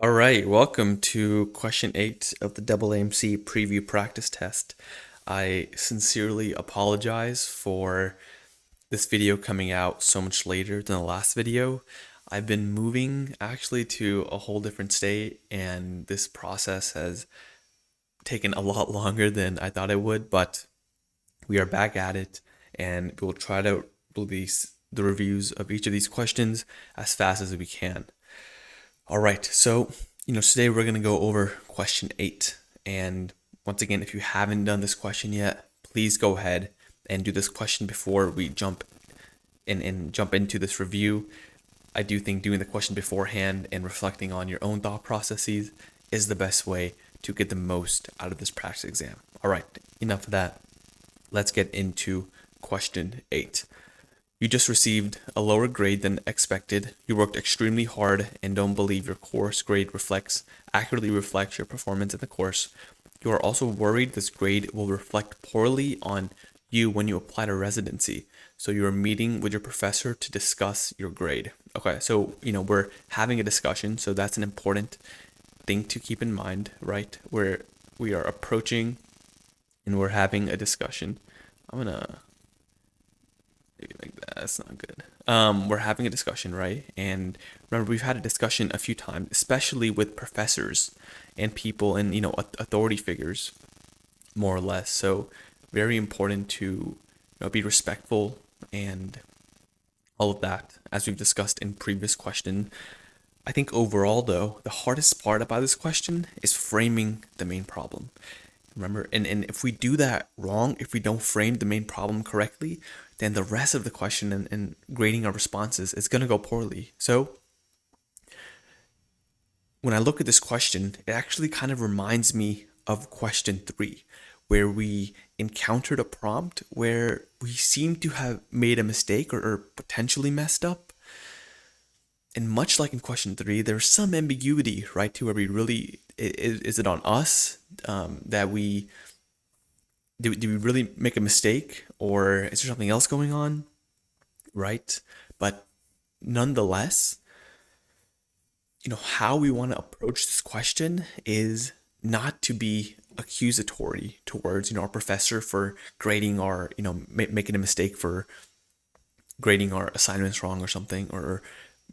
All right, welcome to question 8 of the AAMC preview practice test. I sincerely apologize for this video coming out so much later than the last video. I've been moving actually to a whole different state, and this process has taken a lot longer than I thought it would, but we are back at it, and we'll try to release the reviews of each of these questions as fast as we can. All right, so today we're going to go over question 8. And once again, if you haven't done this question yet, please go ahead and do this question before we jump into this review. I do think doing the question beforehand and reflecting on your own thought processes is the best way to get the most out of this practice exam. All right, enough of that. Let's get into question 8. You just received a lower grade than expected. You worked extremely hard and don't believe your course grade accurately reflects your performance in the course. You are also worried this grade will reflect poorly on you when you apply to residency. So you are meeting with your professor to discuss your grade. Okay, so we're having a discussion, so that's an important thing to keep in mind, right? Where we are approaching and we're having a discussion. I'm gonna maybe like that. That's not good. We're having a discussion, right? And remember, we've had a discussion a few times, especially with professors and people and authority figures, more or less. So very important to be respectful and all of that, as we've discussed in previous question. I think overall, though, the hardest part about this question is framing the main problem. Remember, and if we do that wrong, if we don't frame the main problem correctly, then the rest of the question and grading our responses is going to go poorly. So when I look at this question, it actually kind of reminds me of question 3, where we encountered a prompt where we seem to have made a mistake or potentially messed up. And much like in question 3, there's some ambiguity, right, to where we really, is it on us that we, do we really make a mistake, or is there something else going on, right? But nonetheless, how we want to approach this question is not to be accusatory towards, our professor for grading our, making a mistake for grading our assignments wrong or something, or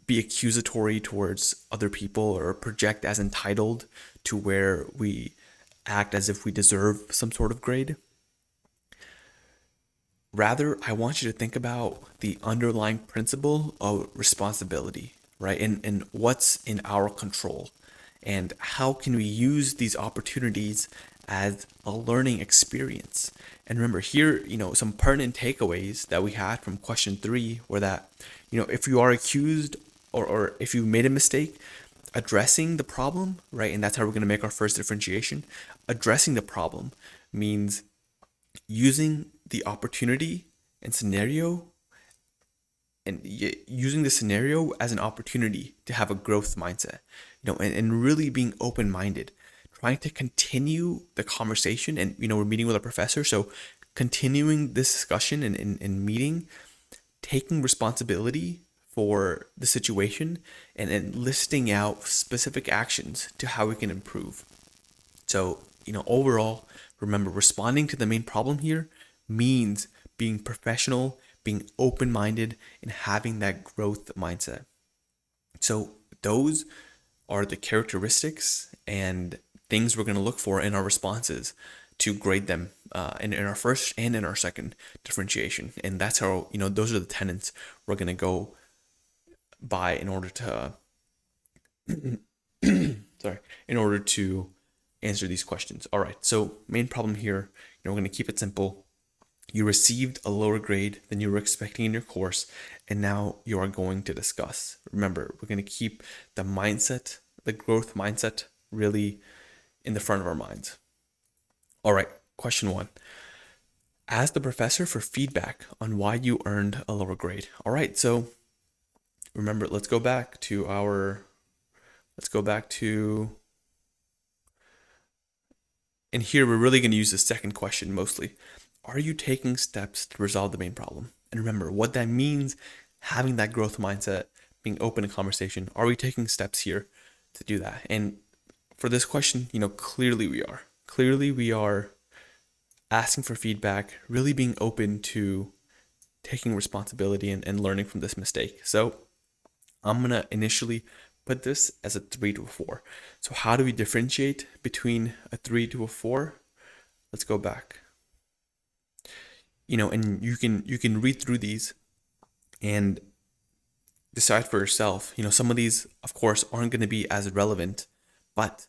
be accusatory towards other people or project as entitled to where we act as if we deserve some sort of grade. Rather, I want you to think about the underlying principle of responsibility, right? And what's in our control, and how can we use these opportunities as a learning experience. And remember here, some pertinent takeaways that we had from question 3 were that, if you are accused or if you made a mistake, addressing the problem, right? And that's how we're going to make our first differentiation. Addressing the problem means using the opportunity and scenario and using the scenario as an opportunity to have a growth mindset, and really being open-minded, trying to continue the conversation. And, we're meeting with a professor, so continuing this discussion and meeting, taking responsibility for the situation and listing out specific actions to how we can improve. So, overall, remember, responding to the main problem here means being professional, being open-minded, and having that growth mindset. So those are the characteristics and things we're going to look for in our responses to grade them in our first and in our second differentiation. And that's how, those are the tenets we're going to go by in order to, in order to answer these questions. All right, so main problem here, we're going to keep it simple. You received a lower grade than you were expecting in your course, and now you are going to discuss. Remember, we're going to keep the mindset, the growth mindset, really in the front of our minds. All right, question 1. Ask the professor for feedback on why you earned a lower grade. All right, so remember, let's go back to, and here we're really going to use the second question mostly. Are you taking steps to resolve the main problem? And remember, what that means, having that growth mindset, being open to conversation. Are we taking steps here to do that. And for this question, clearly we are. Clearly we are asking for feedback, really being open to taking responsibility and learning from this mistake. So I'm going to initially put this as a 3 to a 4. So how do we differentiate between a 3 to a 4? Let's go back. And you can read through these and decide for yourself. Some of these, of course, aren't going to be as relevant, but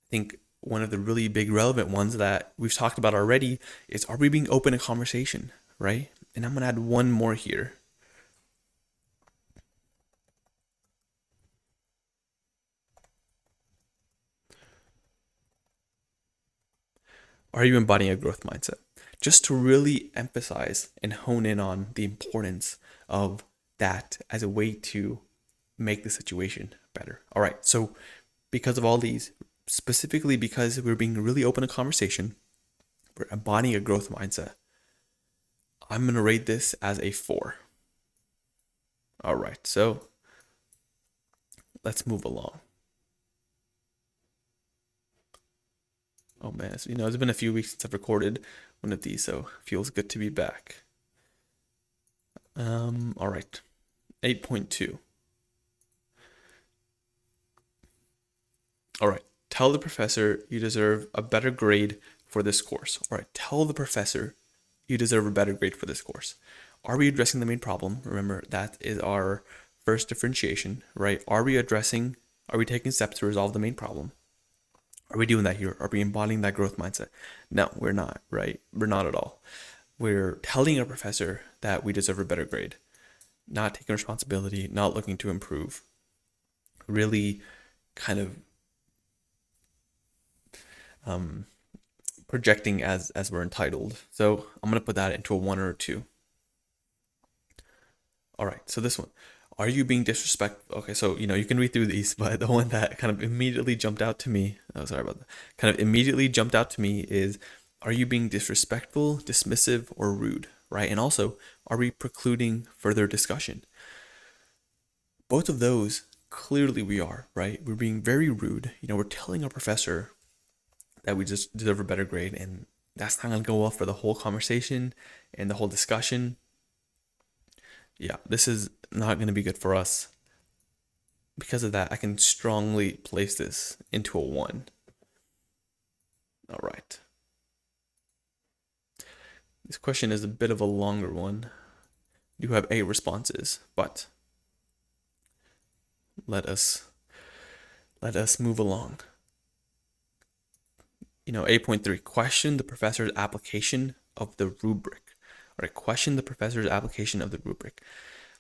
I think one of the really big relevant ones that we've talked about already is, are we being open in conversation, right? And I'm going to add one more here. Are you embodying a growth mindset? Just to really emphasize and hone in on the importance of that as a way to make the situation better. All right, so because of all these, specifically because we're being really open in conversation, we're embodying a growth mindset, I'm going to rate this as a 4. All right, so let's move along. Oh man, it's been a few weeks since I've recorded one of these, so it feels good to be back. All right, 8.2. All right, tell the professor you deserve a better grade for this course. All right, tell the professor you deserve a better grade for this course. Are we addressing the main problem? Remember, that is our first differentiation, right? Are we taking steps to resolve the main problem? Are we doing that here? Are we embodying that growth mindset? No, we're not, right? We're not at all. We're telling our professor that we deserve a better grade, not taking responsibility, not looking to improve, really kind of projecting as we're entitled. So I'm going to put that into a 1 or a 2. All right, so this one. Are you being disrespectful? Okay, so you can read through these, but the one that kind of immediately jumped out to me, is, are you being disrespectful, dismissive, or rude, right? And also, are we precluding further discussion? Both of those, clearly we are, right? We're being very rude. We're telling our professor that we just deserve a better grade, and that's not going to go well for the whole conversation and the whole discussion. Yeah, this is not going to be good for us. Because of that, I can strongly place this into a 1. All right. This question is a bit of a longer one. You have 8 responses, but let us move along. 8.3, question the professor's application of the rubric. All right, question the professor's application of the rubric.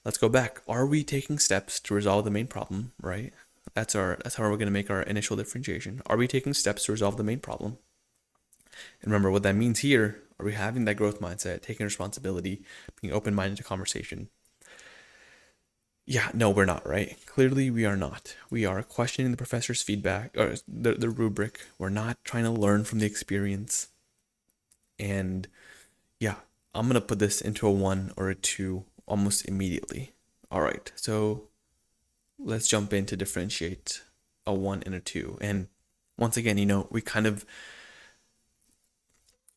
Let's go back. Are we taking steps to resolve the main problem, right? That's how we're going to make our initial differentiation. Are we taking steps to resolve the main problem? And remember what that means here. Are we having that growth mindset, taking responsibility, being open-minded to conversation? Yeah, no, we're not, right? Clearly, we are not. We are questioning the professor's feedback, or the rubric. We're not trying to learn from the experience. And yeah, I'm going to put this into a 1 or a 2 almost immediately. All right, so let's jump in to differentiate a 1 and a 2. And once again, we kind of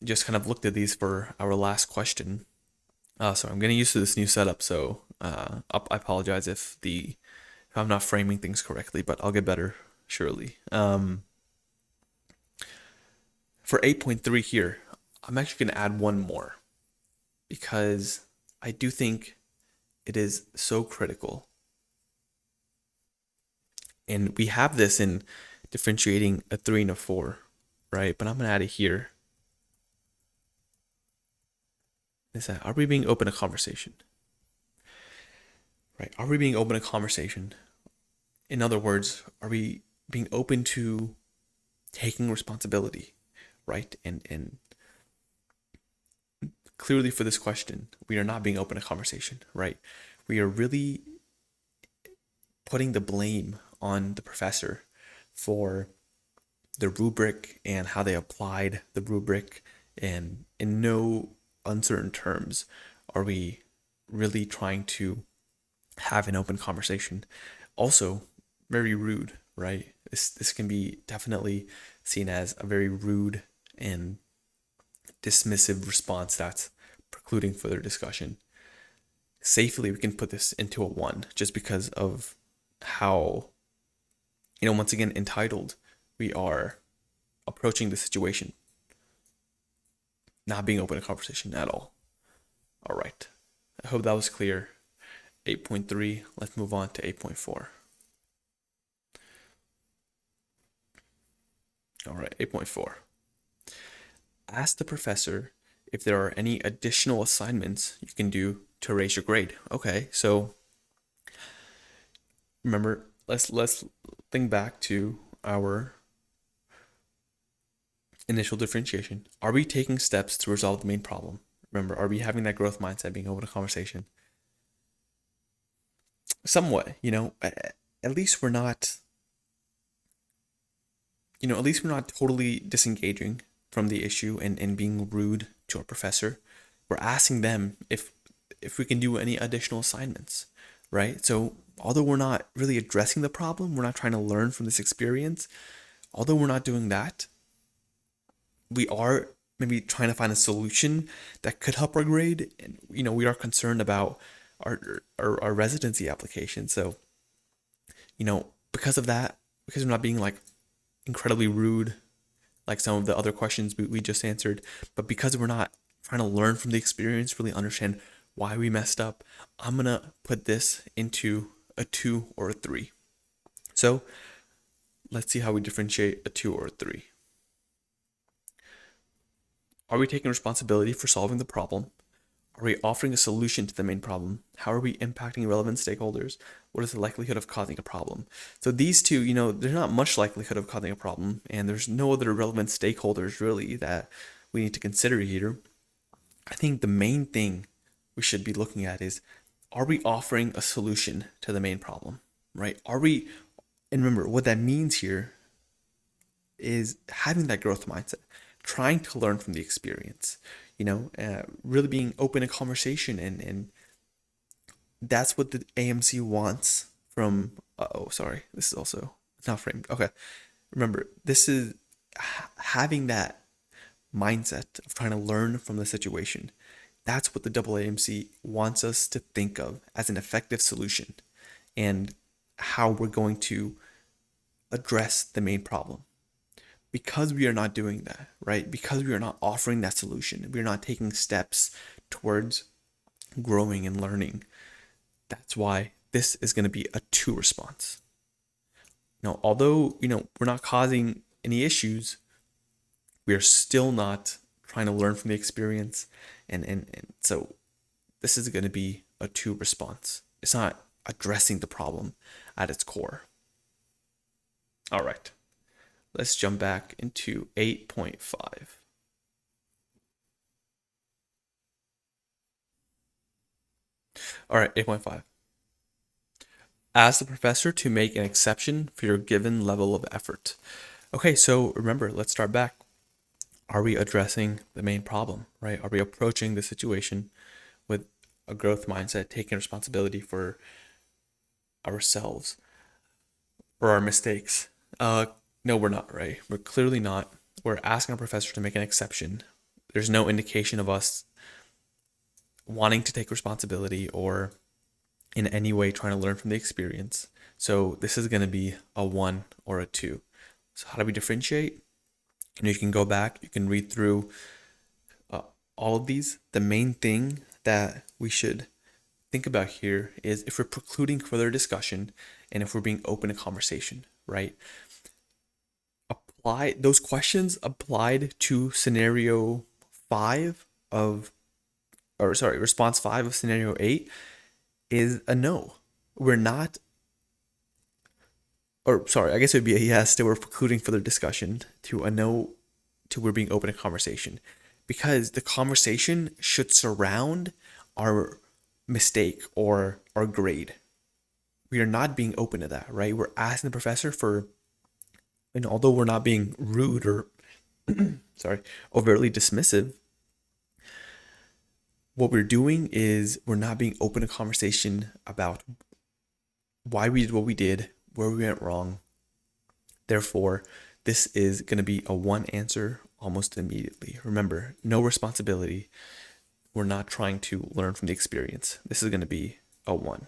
looked at these for our last question. So I'm getting used to this new setup, so I apologize if I'm not framing things correctly, but I'll get better, surely. For 8.3 here, I'm actually going to add one more, because I do think it is so critical. And we have this in differentiating a 3 and a 4, right? But I'm going to add it here. Is that, are we being open to conversation? Right? Are we being open to conversation? In other words, are we being open to taking responsibility, right? And clearly for this question, we are not being open to conversation, right? We are really putting the blame on the professor for the rubric and how they applied the rubric, and in no uncertain terms are we really trying to have an open conversation. Also, very rude, right? This can be definitely seen as a very rude and dismissive response that's precluding further discussion. Safely, we can put this into a 1 just because of how, once again, entitled we are approaching the situation, not being open to conversation at all. All right. I hope that was clear. 8.3, let's move on to 8.4. All right, 8.4. Ask the professor if there are any additional assignments you can do to raise your grade. Okay, so remember, let's think back to our initial differentiation. Are we taking steps to resolve the main problem? Remember, are we having that growth mindset, being open to conversation? Somewhat, at least we're not, at least we're not totally disengaging from the issue and being rude to our professor. We're asking them if we can do any additional assignments, right? So although we're not really addressing the problem, we're not trying to learn from this experience. Although we're not doing that, we are maybe trying to find a solution that could help our grade. And, we are concerned about our residency application. So, because of that, because we're not being like incredibly rude, like some of the other questions we just answered, but because we're not trying to learn from the experience, really understand why we messed up, I'm going to put this into a 2 or a 3. So let's see how we differentiate a 2 or a 3. Are we taking responsibility for solving the problem? Are we offering a solution to the main problem? How are we impacting relevant stakeholders? What is the likelihood of causing a problem? So these two, there's not much likelihood of causing a problem, and there's no other relevant stakeholders really that we need to consider here. I think the main thing we should be looking at is, are we offering a solution to the main problem, right? And remember, what that means here is having that growth mindset, trying to learn from the experience, really being open to conversation. And that's what the AMC wants from, sorry, this is also not framed. Okay. Remember, this is having that mindset of trying to learn from the situation. That's what the AAMC wants us to think of as an effective solution and how we're going to address the main problem. Because we are not doing that, right? Because we are not offering that solution, we're not taking steps towards growing and learning. That's why this is going to be a 2 response. Now, although, we're not causing any issues, we are still not trying to learn from the experience. And so this is going to be a 2 response. It's not addressing the problem at its core. All right. Let's jump back into 8.5. All right, 8.5. Ask the professor to make an exception for your given level of effort. Okay, so remember, let's start back. Are we addressing the main problem, right? Are we approaching the situation with a growth mindset, taking responsibility for ourselves, for our mistakes? No, we're not, right? We're clearly not. We're asking our professor to make an exception. There's no indication of us wanting to take responsibility or in any way trying to learn from the experience. So this is going to be a 1 or a 2. So how do we differentiate? You can go back, you can read through all of these. The main thing that we should think about here is if we're precluding further discussion and if we're being open to conversation, right? Apply those questions applied to scenario 5 of, response 5 of scenario 8 is a no. We're not, I guess it would be a yes that we're precluding further discussion, to a no to we're being open to conversation, because the conversation should surround our mistake or our grade. We are not being open to that, right? We're asking the professor for, and although we're not being rude or overtly dismissive, what we're doing is we're not being open to conversation about why we did what we did, where we went wrong, Therefore, this is going to be a 1 answer almost immediately. Remember, no responsibility. We're not trying to learn from the experience. This is going to be a 1.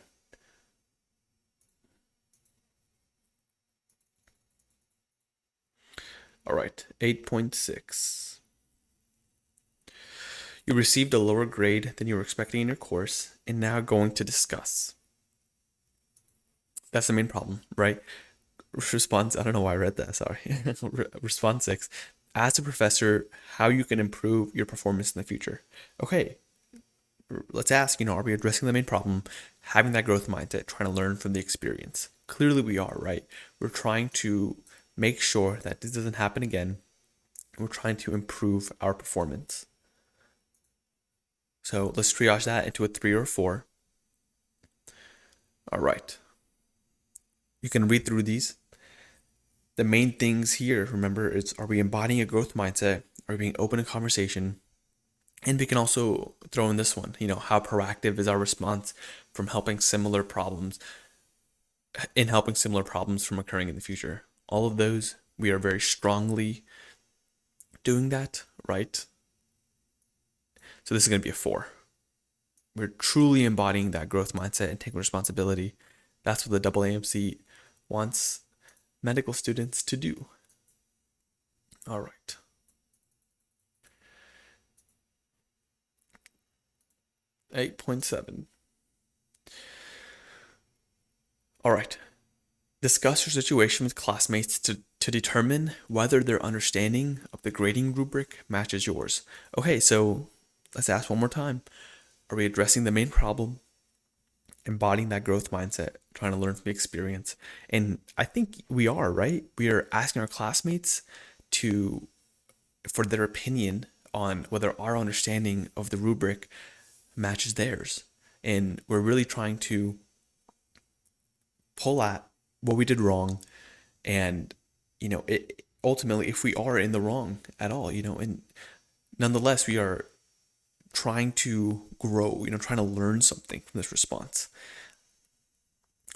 All right, 8.6. You received a lower grade than you were expecting in your course and now going to discuss. That's the main problem, right? Response, I don't know why I read that, sorry. Response 6. Ask the professor how you can improve your performance in the future. Okay, let's ask, are we addressing the main problem, having that growth mindset, trying to learn from the experience? Clearly we are, right? We're trying to make sure that this doesn't happen again. We're trying to improve our performance. So let's triage that into a 3 or 4. All right. You can read through these. The main things here, remember, is are we embodying a growth mindset? Are we being open in conversation? And we can also throw in this one, how proactive is our response from helping similar problems from occurring in the future. All of those, we are very strongly doing that, right? So this is going to be a 4. We're truly embodying that growth mindset and taking responsibility. That's what the AAMC wants medical students to do. All right. (8.7). All right. Discuss your situation with classmates to determine whether their understanding of the grading rubric matches yours. Okay, so let's ask one more time. Are we addressing the main problem, embodying that growth mindset, trying to learn from the experience? And I think we are, right? We are asking our classmates for their opinion on whether our understanding of the rubric matches theirs. And we're really trying to pull at what we did wrong. And, ultimately, if we are in the wrong at all, and nonetheless, we are trying to grow, trying to learn something from this response.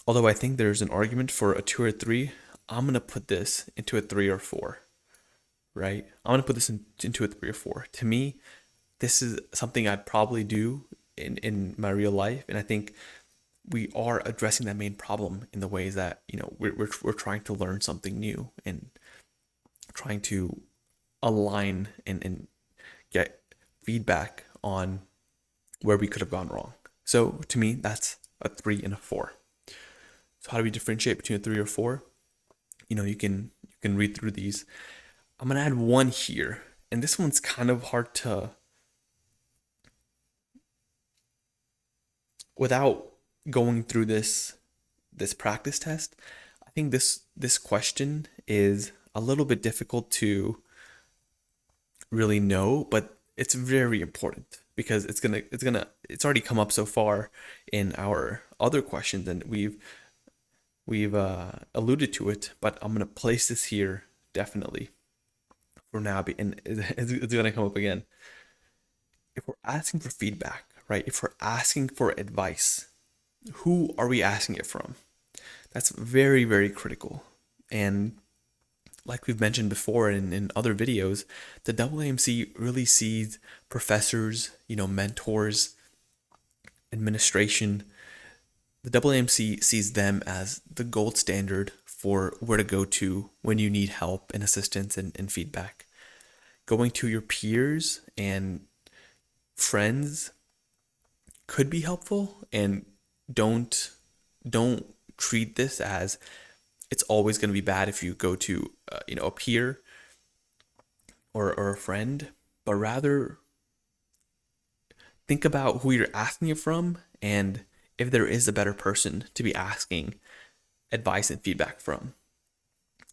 Although I think there's an argument for a 2 or 3, I'm going to put this into a 3 or 4, right? I'm going to put this into a 3 or 4. To me, this is something I'd probably do in my real life. And I think we are addressing that main problem in the ways that, we're trying to learn something new and trying to align and get feedback on where we could have gone wrong. So to me, that's a 3 and a 4. So how do we differentiate between a 3 or 4? You can read through these. I'm gonna add 1 here, and this one's kind of hard to, without going through this practice test. I think this question is a little bit difficult to really know, but it's very important because it's already come up so far in our other questions, and we've alluded to it, but I'm gonna place this here definitely for now, and it's gonna come up again. If we're asking for feedback, right? If we're asking for advice, who are we asking it from? That's very, very critical. And like we've mentioned before in other videos, the AAMC really sees professors, mentors, administration. The AAMC sees them as the gold standard for where to go to when you need help and assistance and feedback. Going to your peers and friends could be helpful, and don't treat this as it's always going to be bad if you go to a peer or a friend, but rather think about who you're asking it from and if there is a better person to be asking advice and feedback from.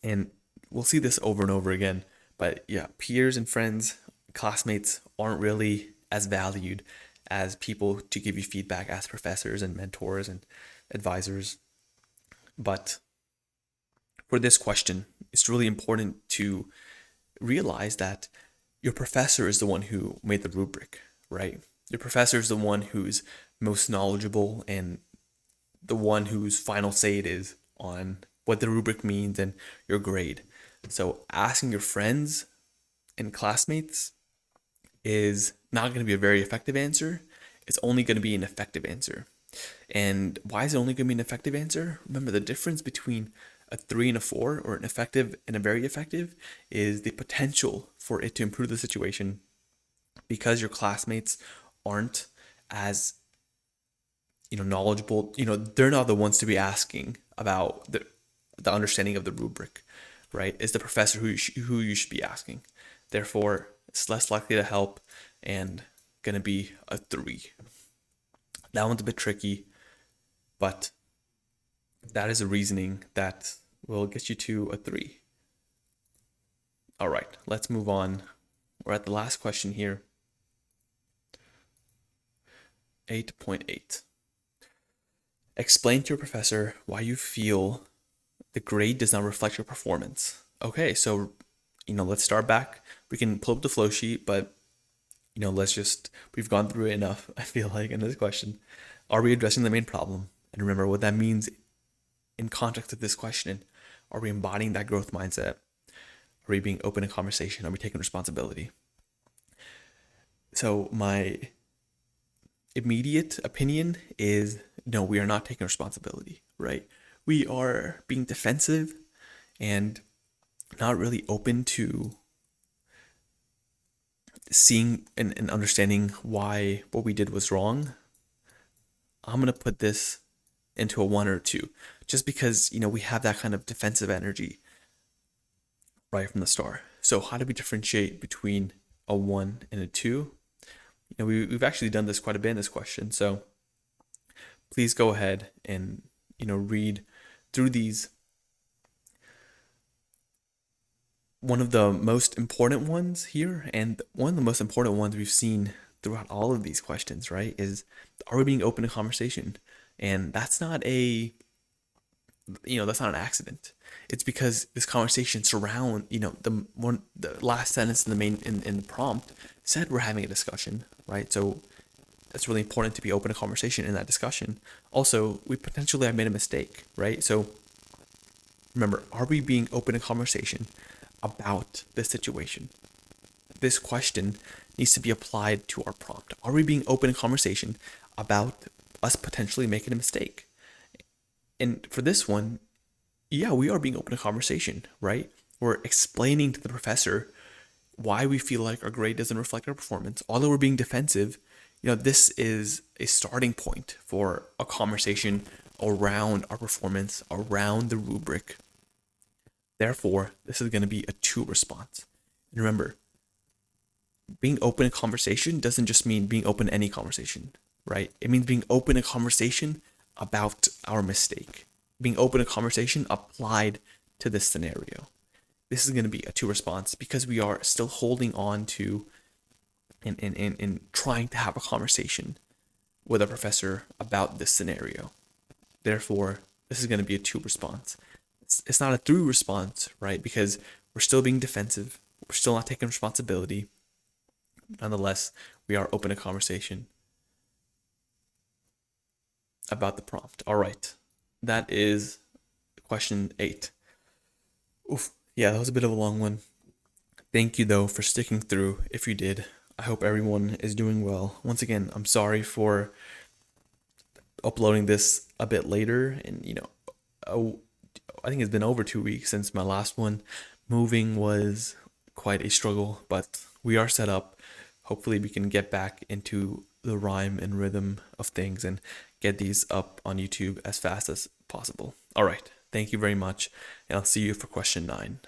And we'll see this over and over again, but yeah, peers and friends, classmates aren't really as valued as people to give you feedback as professors and mentors and advisors. But for this question, it's really important to realize that your professor is the one who made the rubric, right? Your professor is the one who's most knowledgeable and the one whose final say it is on what the rubric means and your grade. So asking your friends and classmates is not going to be a very effective answer. It's only going to be an effective answer. And why is it only going to be an effective answer? Remember, the difference between a 3 and a 4, or an effective and a very effective, is the potential for it to improve the situation, because your classmates aren't as knowledgeable. They're not the ones to be asking about the understanding of the rubric, right? It's the professor who you should be asking. Therefore, it's less likely to help and gonna be a 3. That one's a bit tricky, but that is a reasoning that will get you to a 3. All right, let's move on. We're at the last question here. 8.8. Explain to your professor why you feel the grade does not reflect your performance. Okay, so let's start back. We can pull up the flow sheet, but we've gone through it enough, I feel like, in this question. Are we addressing the main problem? And remember what that means in context of this question. Are we embodying that growth mindset? Are we being open in conversation? Are we taking responsibility? So my immediate opinion is no, we are not taking responsibility, right? We are being defensive and not really open to seeing and understanding why what we did was wrong. I'm going to put this into a 1 or 2, just because, we have that kind of defensive energy right from the start. So how do we differentiate between a 1 and a 2? We've actually done this quite a bit in this question. So please go ahead and, read through these. One of the most important ones here, and one of the most important ones we've seen throughout all of these questions, right, is, are we being open to conversation? And that's not that's not an accident. It's because this conversation surround, the last sentence in the main in the prompt said we're having a discussion, right? So it's really important to be open to conversation in that discussion. Also, we potentially have made a mistake, right? So remember, are we being open to conversation about this situation? This question needs to be applied to our prompt. Are we being open in conversation about us potentially making a mistake? And for this one, yeah, we are being open to conversation, right? We're explaining to the professor why we feel like our grade doesn't reflect our performance. Although we're being defensive, this is a starting point for a conversation around our performance, around the rubric. Therefore, this is going to be a 2 response. And remember, being open in conversation doesn't just mean being open to any conversation, right? It means being open in conversation about our mistake. Being open in conversation applied to this scenario. This is going to be a 2 response because we are still holding on to and trying to have a conversation with a professor about this scenario. Therefore, this is going to be a 2 response. It's not a 3 response, right? Because we're still being defensive. We're still not taking responsibility. Nonetheless, we are open to conversation about the prompt. All right. That is question 8. Oof. Yeah, that was a bit of a long one. Thank you, though, for sticking through if you did. I hope everyone is doing well. Once again, I'm sorry for uploading this a bit later. And, I think it's been over 2 weeks since my last one. Moving was quite a struggle, but we are set up. Hopefully we can get back into the rhyme and rhythm of things and get these up on YouTube as fast as possible. All right. Thank you very much. And I'll see you for question 9.